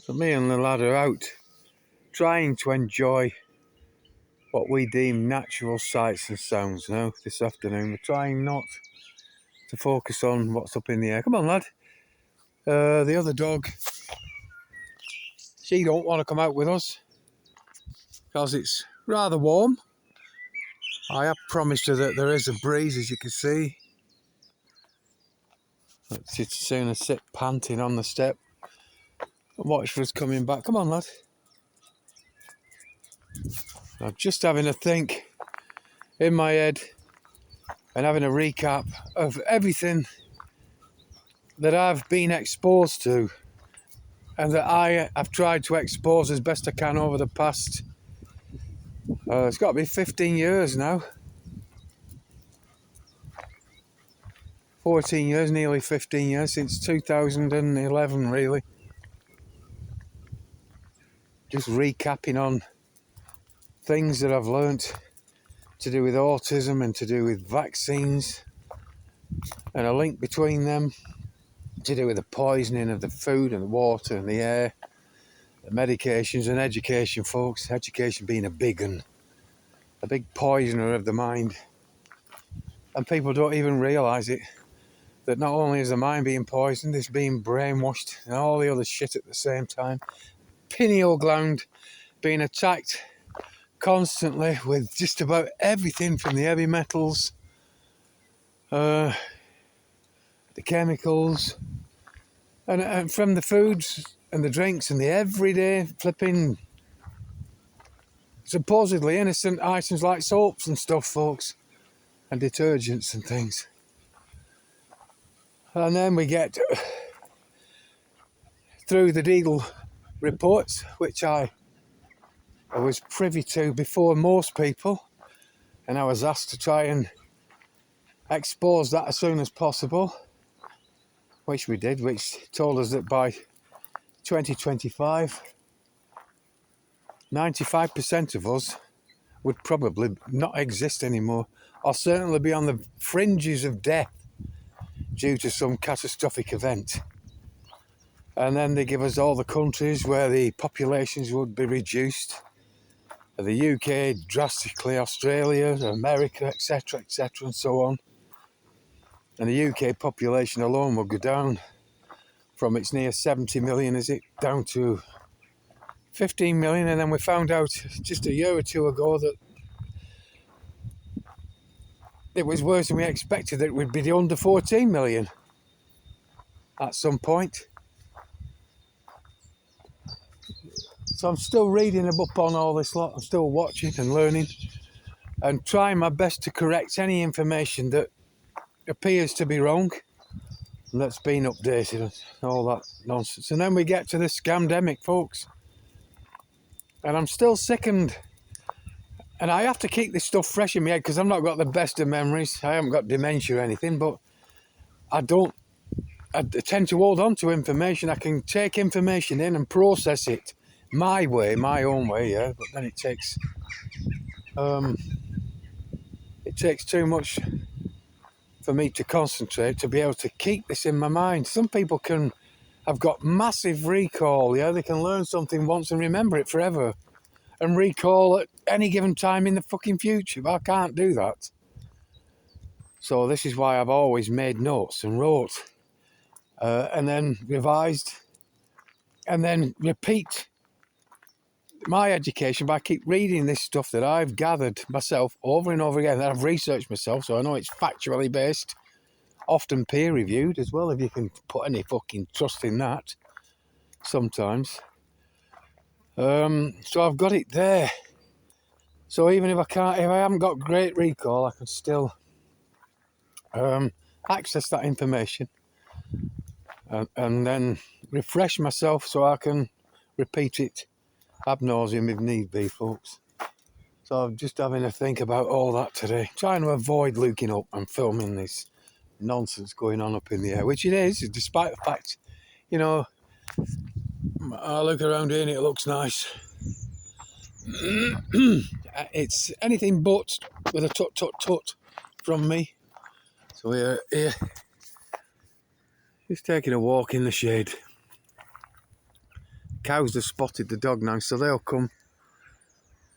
So me and the lad are out trying to enjoy what we deem natural sights and sounds now this afternoon. We're trying not to focus on what's up in the air. Come on, lad. The other dog, she don't want to come out with us because it's rather warm. I have promised her that there is a breeze, as you can see. She'd sooner sit panting on the step and watch for us coming back. Come on, lad. I'm just having a think in my head and having a recap of everything that I've been exposed to and that I have tried to expose as best I can over the past, it's got to be 15 years now. 14 years, nearly 15 years, since 2011 really. Just recapping on things that I've learnt to do with autism and to do with vaccines and a link between them, to do with the poisoning of the food and the water and the air, the medications and education, folks. Education being a big poisoner of the mind. And people don't even realise it, that not only is the mind being poisoned, it's being brainwashed and all the other shit at the same time. Pineal gland being attacked constantly with just about everything from the heavy metals, the chemicals, and from the foods and the drinks and the everyday flipping supposedly innocent items like soaps and stuff, folks, and detergents and things. And then we get through the Deagle reports, which I was privy to before most people, and I was asked to try and expose that as soon as possible, which we did, which told us that by 2025, 95% of us would probably not exist anymore, or certainly be on the fringes of death due to some catastrophic event. And then they give us all the countries where the populations would be reduced. The UK drastically, Australia, America, etc., and so on. And the UK population alone will go down from its near 70 million, is it, down to 15 million. And then we found out just a year or two ago that it was worse than we expected, that it would be under 14 million at some point. So I'm still reading up on all this lot. I'm still watching and learning and trying my best to correct any information that appears to be wrong and that's been updated and all that nonsense. And then we get to the scamdemic, folks. And I'm still sickened. And I have to keep this stuff fresh in my head because I've not got the best of memories. I haven't got dementia or anything, but I tend to hold on to information. I can take information in and process it my way, my own way, yeah. But then it takes too much for me to concentrate to be able to keep this in my mind. Some people have got massive recall, yeah. They can learn something once and remember it forever and recall at any given time in the fucking future. But I can't do that. So this is why I've always made notes and wrote and then revised and then repeat my education by keep reading this stuff that I've gathered myself over and over again, that I've researched myself, so I know it's factually based, often peer reviewed as well, if you can put any fucking trust in that sometimes. So I've got it there. So even if I haven't got great recall, I can still access that information and then refresh myself so I can repeat it ad nauseum if need be, folks. So I'm just having a think about all that today, trying to avoid looking up and filming this nonsense going on up in the air, which it is, despite the fact, you know, I look around here and it looks nice. It's anything but with a tut from me. So we're here, just taking a walk in the shade. cows have spotted the dog now, so they'll come.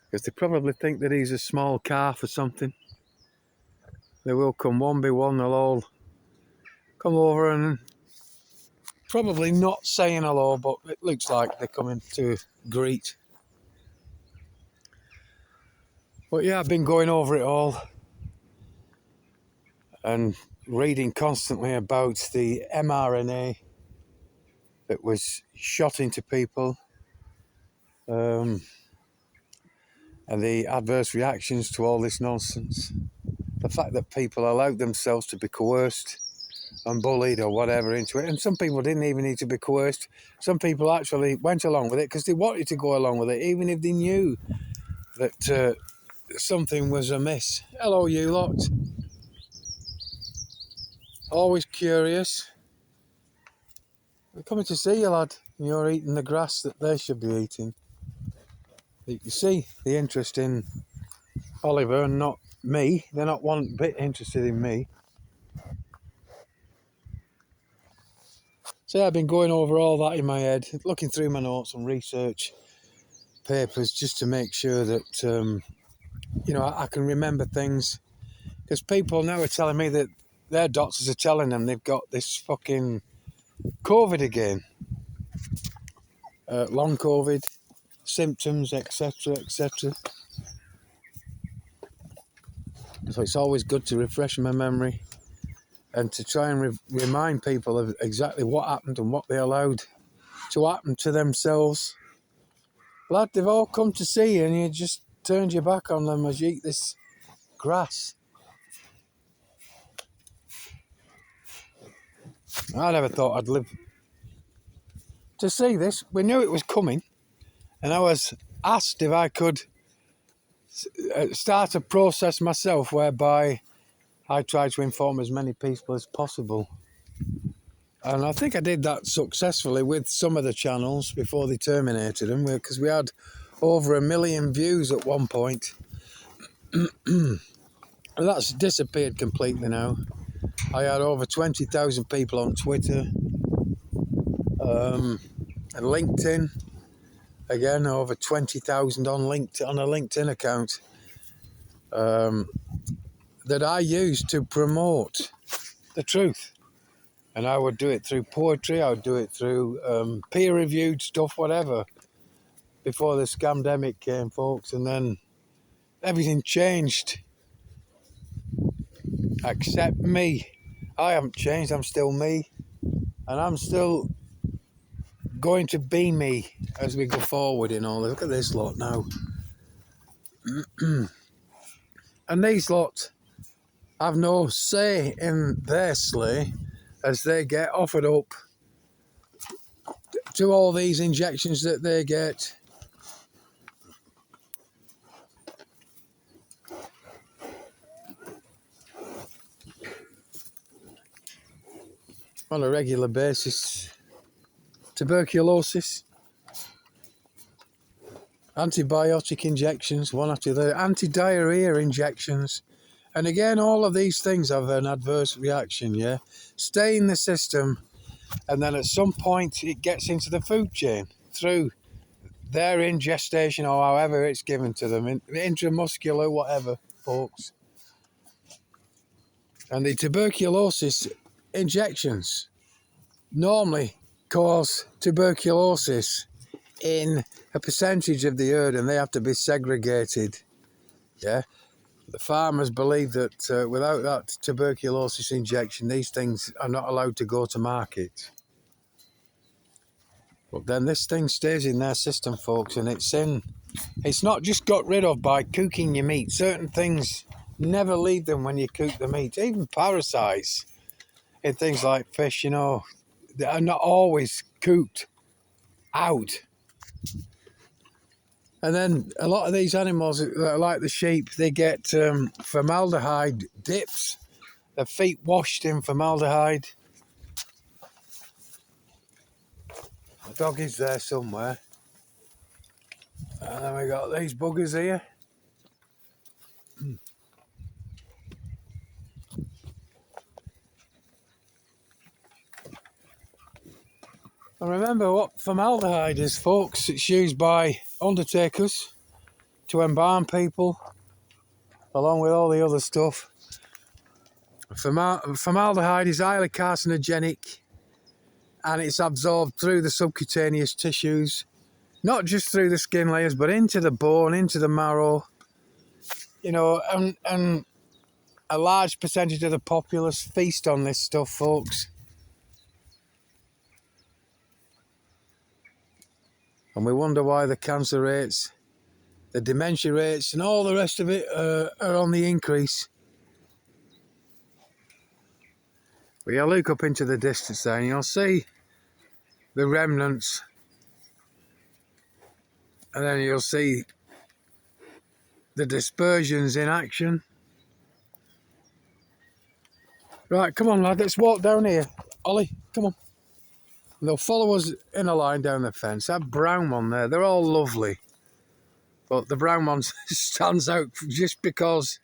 Because they probably think that he's a small calf or something. They will come one by one, they'll all come over and probably not saying hello, but it looks like they're coming to greet. But yeah, I've been going over it all and reading constantly about the mRNA that was shot into people, and the adverse reactions to all this nonsense. The fact that people allowed themselves to be coerced and bullied or whatever into it, and some people didn't even need to be coerced. Some people actually went along with it because they wanted to go along with it, even if they knew that something was amiss. Hello, you lot. Always curious. They're coming to see you, lad, and you're eating the grass that they should be eating. You can see the interest in Oliver and not me. They're not one bit interested in me. So yeah, I've been going over all that in my head, looking through my notes and research papers just to make sure that, I can remember things. Because people now are telling me that their doctors are telling them they've got this fucking COVID again. Long COVID, symptoms, etc., etc. So it's always good to refresh my memory and to try and remind people of exactly what happened and what they allowed to happen to themselves. Lad, they've all come to see you and you just turned your back on them as you eat this grass. I never thought I'd live to see this. We knew it was coming, and I was asked if I could start a process myself whereby I try to inform as many people as possible. And I think I did that successfully with some of the channels before they terminated them, because we had over 1 million views at one point. And that's disappeared completely now. I had over 20,000 people on Twitter, and LinkedIn. Again, over 20,000 on a LinkedIn account that I used to promote the truth. And I would do it through poetry, I would do it through peer-reviewed stuff, whatever, before the scamdemic came, folks. And then everything changed. Except me. I haven't changed, I'm still me. And I'm still going to be me as we go forward in all this. Look at this lot now. And these lot have no say in their sleigh as they get offered up to all these injections that they get. On a regular basis. Tuberculosis, antibiotic injections, one after the other, anti-diarrhea injections. And again, all of these things have an adverse reaction, yeah? Stay in the system, and then at some point it gets into the food chain through their ingestion or however it's given to them, intramuscular, whatever, folks. And the tuberculosis injections normally cause tuberculosis in a percentage of the herd, and they have to be segregated. Yeah, the farmers believe that without that tuberculosis injection, these things are not allowed to go to market. But then this thing stays in their system, folks, and it's not just got rid of by cooking your meat. Certain things never leave them when you cook the meat. Even parasites in things like fish, they are not always cooked out. And then a lot of these animals, like the sheep, they get formaldehyde dips, their feet washed in formaldehyde. The dog is there somewhere. And then we got these buggers here. And remember what formaldehyde is, folks. It's used by undertakers to embalm people, along with all the other stuff. Formaldehyde is highly carcinogenic, and it's absorbed through the subcutaneous tissues, not just through the skin layers, but into the bone, into the marrow. You know, and a large percentage of the populace feast on this stuff, folks. And we wonder why the cancer rates, the dementia rates, and all the rest of it are on the increase. But you look up into the distance there and you'll see the remnants, and then you'll see the dispersions in action. Right, come on lad, let's walk down here. Ollie, come on. And they'll follow us in a line down the fence. That brown one there, they're all lovely. But the brown one stands out just because,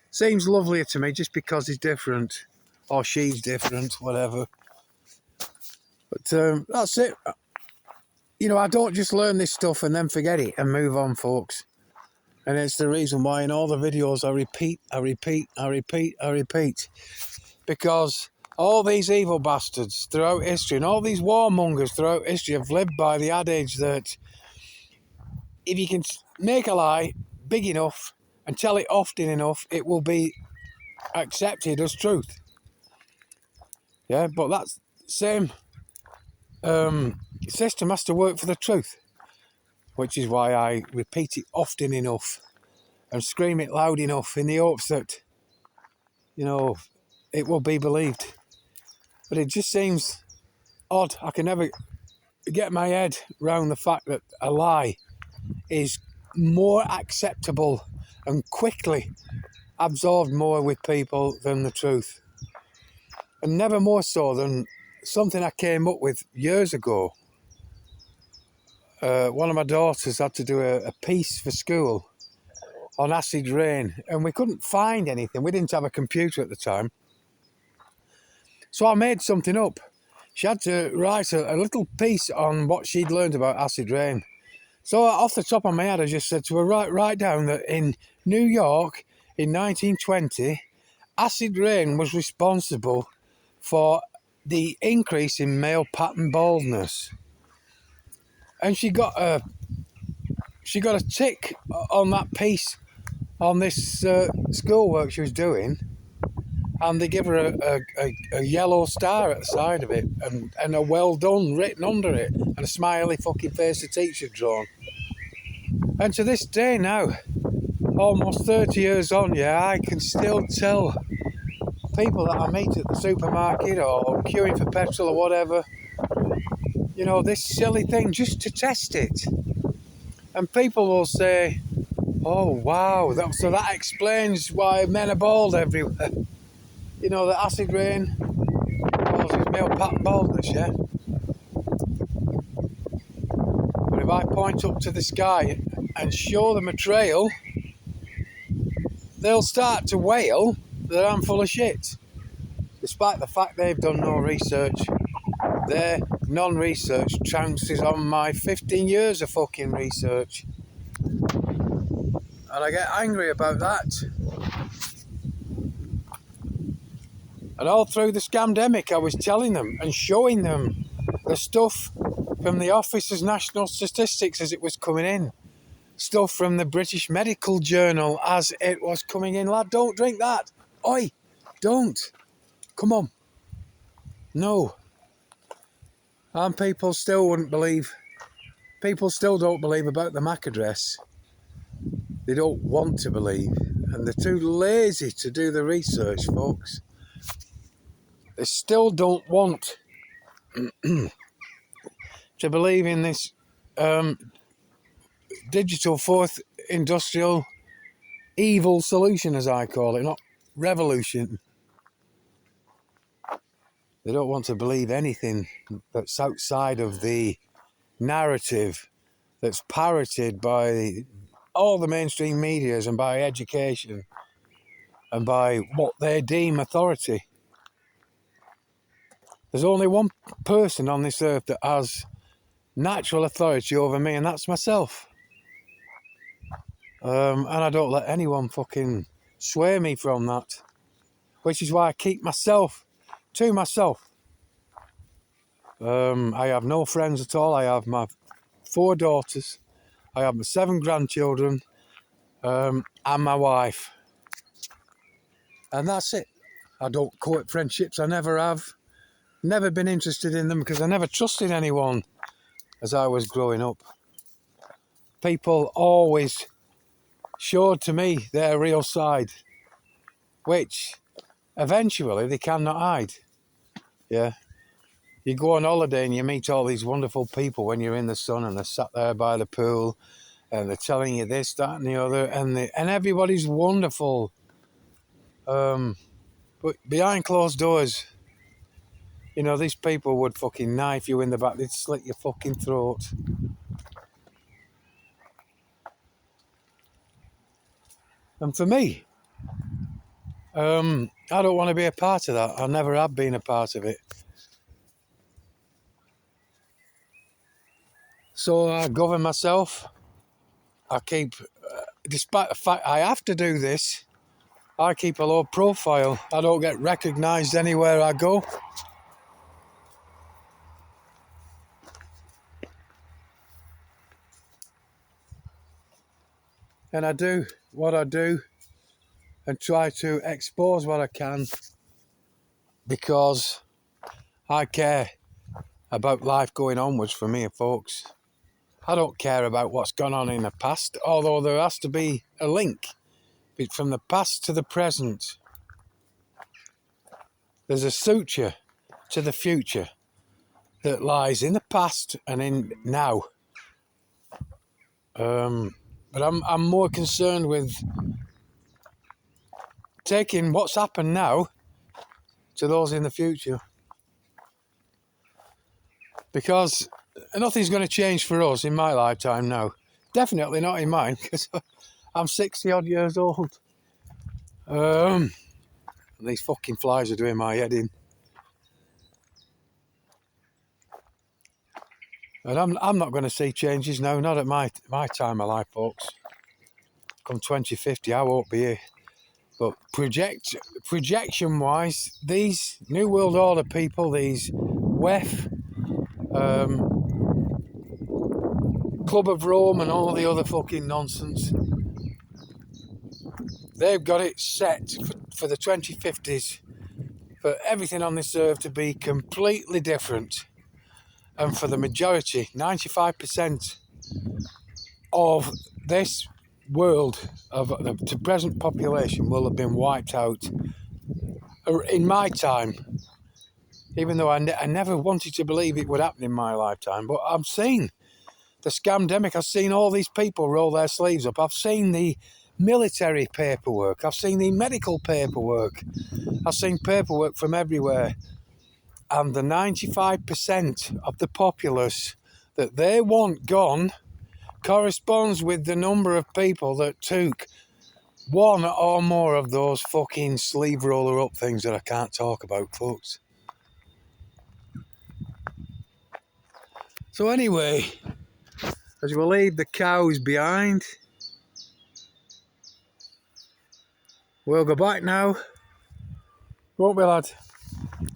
seems lovelier to me just because he's different. Or she's different, whatever. But that's it. You know, I don't just learn this stuff and then forget it and move on, folks. And it's the reason why in all the videos I repeat. Because all these evil bastards throughout history and all these warmongers throughout history have lived by the adage that if you can make a lie big enough and tell it often enough, it will be accepted as truth. Yeah, but that same system has to work for the truth, which is why I repeat it often enough and scream it loud enough in the hopes that, you know, it will be believed. But it just seems odd. I can never get my head around the fact that a lie is more acceptable and quickly absorbed more with people than the truth. And never more so than something I came up with years ago. One of my daughters had to do a piece for school on acid rain, and we couldn't find anything. We didn't have a computer at the time. So I made something up. She had to write a little piece on what she'd learned about acid rain. So off the top of my head, I just said to her, write down that in New York in 1920, acid rain was responsible for the increase in male pattern baldness. And she got a tick on that piece on this schoolwork she was doing, and they give her a yellow star at the side of it and a well done written under it and a smiley fucking face the teacher drawn. And to this day now, almost 30 years on, yeah, I can still tell people that I meet at the supermarket or queuing for petrol or whatever, you know, this silly thing just to test it. And people will say, oh wow, so that explains why men are bald everywhere. You know, the acid rain causes male pattern baldness, yeah? But if I point up to the sky and show them a trail, they'll start to wail that I'm full of shit. Despite the fact they've done no research. Their non-research trounces on my 15 years of fucking research. And I get angry about that. And all through the scamdemic, I was telling them and showing them the stuff from the Office of National Statistics as it was coming in. Stuff from the British Medical Journal as it was coming in. Lad, don't drink that. Oi, don't. Come on. No. And people still wouldn't believe. People still don't believe about the MAC address. They don't want to believe. And they're too lazy to do the research, folks. They still don't want to believe in this digital fourth industrial evil solution, as I call it, not revolution. They don't want to believe anything that's outside of the narrative that's parroted by all the mainstream medias and by education and by what they deem authority. There's only one person on this earth that has natural authority over me, and that's myself. And I don't let anyone fucking sway me from that. Which is why I keep myself to myself. I have no friends at all. I have my 4 daughters. I have my 7 grandchildren. And my wife. And that's it. I don't court friendships. I never have. Never been interested in them because I never trusted anyone as I was growing up. People always showed to me their real side, which eventually they cannot hide. Yeah. You go on holiday and you meet all these wonderful people when you're in the sun and they're sat there by the pool and they're telling you this, that and the other, and everybody's wonderful. But behind closed doors, you know, these people would fucking knife you in the back. They'd slit your fucking throat. And for me, I don't want to be a part of that. I never have been a part of it. So I govern myself. I keep, despite the fact I have to do this, I keep a low profile. I don't get recognised anywhere I go. And I do what I do and try to expose what I can because I care about life going onwards for me, folks. I don't care about what's gone on in the past, although there has to be a link from the past to the present. There's a suture to the future that lies in the past and in now. But I'm more concerned with taking what's happened now to those in the future. Because nothing's going to change for us in my lifetime now. Definitely not in mine, because I'm 60 odd years old. And these fucking flies are doing my head in. And I'm not going to see changes now, not at my time of life, folks. Come 2050, I won't be here. But projection-wise, these New World Order people, these WEF, Club of Rome and all the other fucking nonsense, they've got it set for the 2050s for everything on this earth to be completely different. And for the majority, 95% of this world, of the present population, will have been wiped out in my time. Even though I never wanted to believe it would happen in my lifetime. But I've seen the scamdemic. I've seen all these people roll their sleeves up. I've seen the military paperwork. I've seen the medical paperwork. I've seen paperwork from everywhere. And the 95% of the populace that they want gone corresponds with the number of people that took one or more of those fucking sleeve roller up things that I can't talk about, folks. So anyway, as we leave the cows behind, we'll go back now, won't we, lad?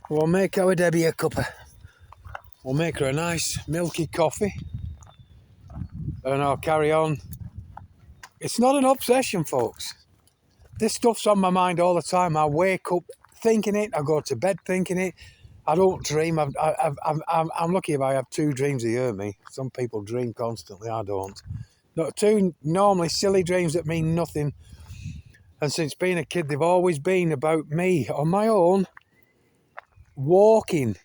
We'll make our Debbie a cuppa. We'll make her a nice milky coffee, and I'll carry on. It's not an obsession, folks. This stuff's on my mind all the time. I wake up thinking it, I go to bed thinking it. I don't dream. I'm lucky if I have 2 dreams a year, me. Some people dream constantly, I don't. Not 2 normally silly dreams that mean nothing. And since being a kid, they've always been about me on my own, walking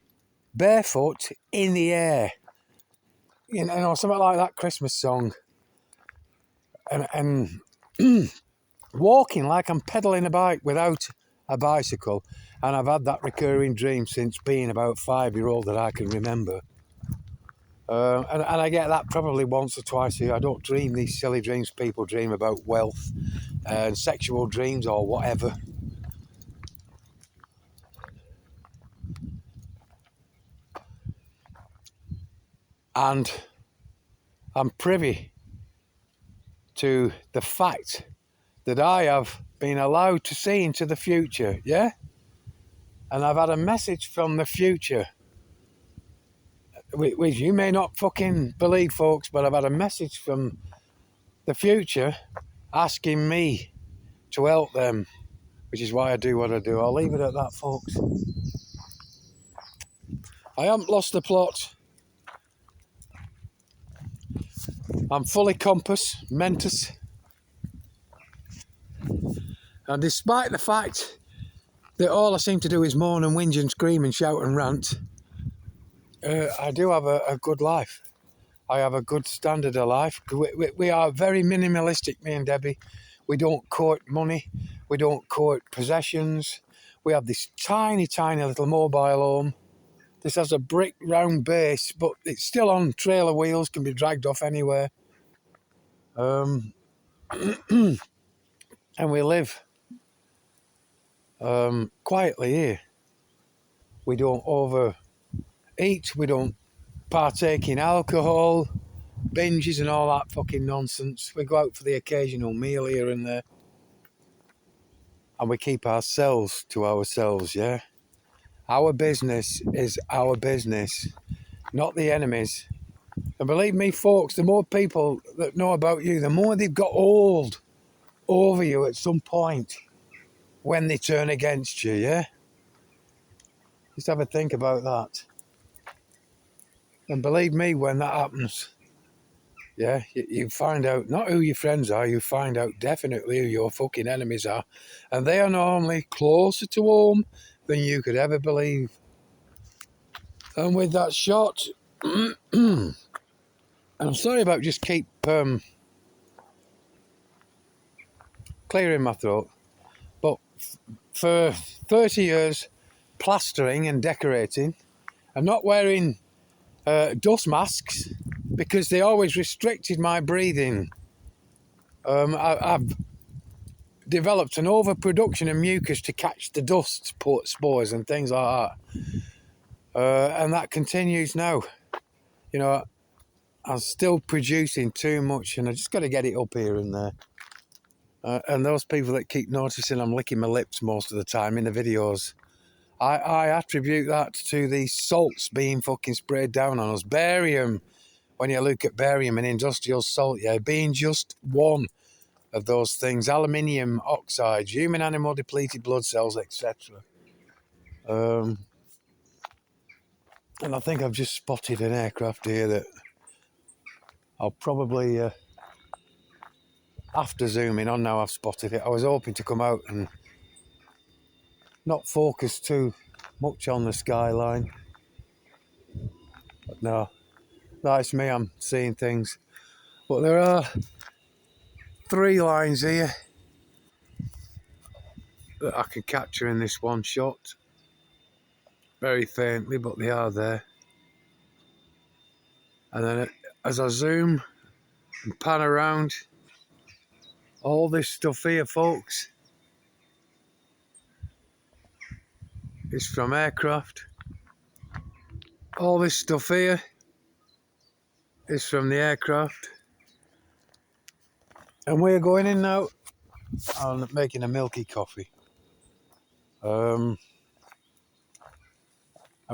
barefoot in the air. You know, something like that Christmas song. And walking like I'm pedaling a bike without a bicycle. And I've had that recurring dream since being about 5-year-old that I can remember. And I get that probably once or twice a year. I don't dream these silly dreams people dream about wealth and sexual dreams or whatever. And I'm privy to the fact that I have been allowed to see into the future, yeah? And I've had a message from the future, which you may not fucking believe, folks, but I've had a message from the future asking me to help them, which is why I do what I do. I'll leave it at that, folks. I haven't lost the plot. I'm fully compass mentis. And despite the fact that all I seem to do is moan and whinge and scream and shout and rant, I do have a good life. I have a good standard of life. We are very minimalistic, me and Debbie. We don't court money. We don't court possessions. We have this tiny, tiny little mobile home. This has a brick round base, but it's still on trailer wheels, can be dragged off anywhere. And we live quietly here. We don't overeat. We don't partake in alcohol, binges and all that fucking nonsense. We go out for the occasional meal here and there. And we keep ourselves to ourselves, yeah? Our business is our business, not the enemy's. And believe me, folks, the more people that know about you, the more they've got hold over you at some point when they turn against you, yeah? Just have a think about that. And believe me, when that happens, yeah, you find out not who your friends are, you find out definitely who your fucking enemies are. And they are normally closer to home than you could ever believe. And with that shot, and I'm sorry about just keep clearing my throat, but for 30 years plastering and decorating and not wearing dust masks because they always restricted my breathing. I've developed an overproduction of mucus to catch the dust spores and things like that. And that continues now. You know, I'm still producing too much and I just got to get it up here and there. And those people that keep noticing I'm licking my lips most of the time in the videos, I attribute that to these salts being fucking sprayed down on us. Barium, when you look at barium and industrial salt, yeah, being just one of those things. Aluminium oxides, human animal depleted blood cells, etc. And I think I've just spotted an aircraft here that I'll probably, after zooming on now I've spotted it, I was hoping to come out and not focus too much on the skyline. But no, that's me, I'm seeing things. But there are 3 lines here that I can capture in this one shot. Very faintly, but they are there. And then as I zoom and pan around, all this stuff here, folks, is from aircraft. All this stuff here is from the aircraft. And we're going in now. I'm making a milky coffee. And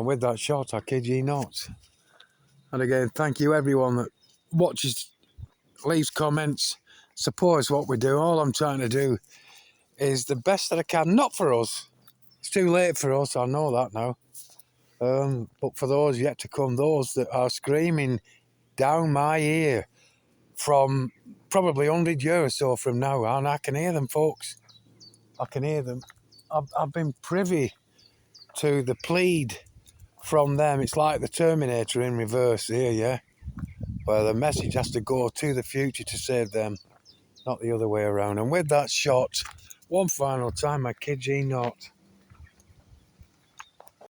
with that shot, I kid you not. And again, thank you everyone that watches, leaves comments, supports what we do. All I'm trying to do is the best that I can. Not for us. It's too late for us, I know that now. But for those yet to come, those that are screaming down my ear from probably 100 years or so from now, and I can hear them, folks. I can hear them. I've been privy to the plead from them. It's like the Terminator in reverse here, yeah? Where the message has to go to the future to save them, not the other way around. And with that shot, one final time, I kid you not,